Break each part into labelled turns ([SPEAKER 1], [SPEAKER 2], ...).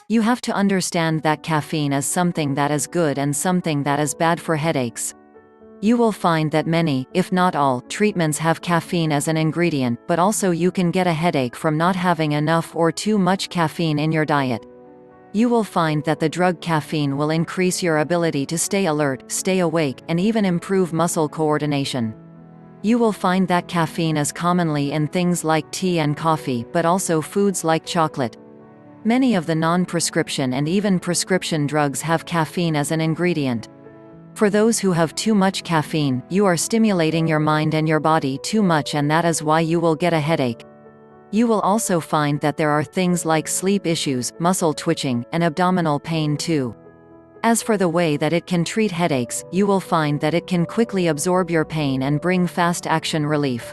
[SPEAKER 1] You have to understand that caffeine is something that is good and something that is bad for headaches. You will find that many, if not all, treatments have caffeine as an ingredient, but also you can get a headache from not having enough or too much caffeine in your diet. You will find that the drug caffeine will increase your ability to stay alert, stay awake, and even improve muscle coordination. You will find that caffeine is commonly in things like tea and coffee, but also foods like chocolate. Many of the non-prescription and even prescription drugs have caffeine as an ingredient. For those who have too much caffeine, you are stimulating your mind and your body too much, and that is why you will get a headache. You will also find that there are things like sleep issues, muscle twitching, and abdominal pain too. As for the way that it can treat headaches, you will find that it can quickly absorb your pain and bring fast action relief.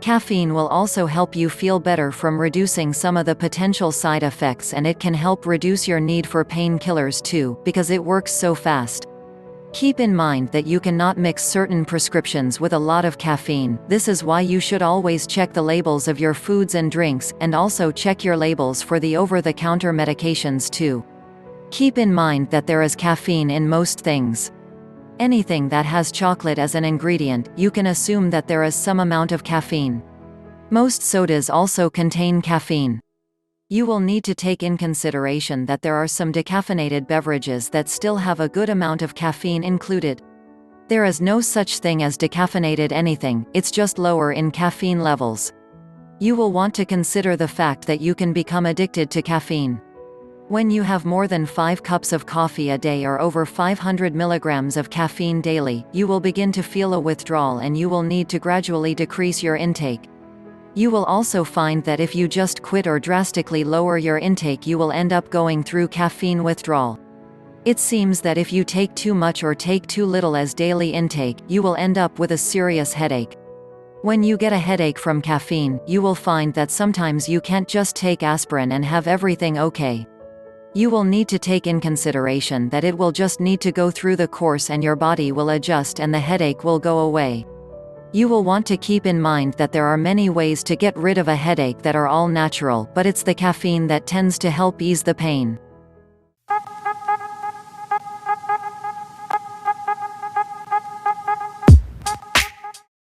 [SPEAKER 1] Caffeine will also help you feel better from reducing some of the potential side effects, and it can help reduce your need for painkillers too, because it works so fast. Keep in mind that you cannot mix certain prescriptions with a lot of caffeine. This is why you should always check the labels of your foods and drinks, and also check your labels for the over-the-counter medications too. Keep in mind that there is caffeine in most things. Anything that has chocolate as an ingredient, you can assume that there is some amount of caffeine. Most sodas also contain caffeine. You will need to take in consideration that there are some decaffeinated beverages that still have a good amount of caffeine included. There is no such thing as decaffeinated anything, it's just lower in caffeine levels. You will want to consider the fact that you can become addicted to caffeine. When you have more than 5 cups of coffee a day or over 500 milligrams of caffeine daily, you will begin to feel a withdrawal, and you will need to gradually decrease your intake. You will also find that if you just quit or drastically lower your intake, you will end up going through caffeine withdrawal. It seems that if you take too much or take too little as daily intake, you will end up with a serious headache. When you get a headache from caffeine, you will find that sometimes you can't just take aspirin and have everything okay. You will need to take in consideration that it will just need to go through the course, and your body will adjust and the headache will go away. You will want to keep in mind that there are many ways to get rid of a headache that are all natural, but it's the caffeine that tends to help ease the pain.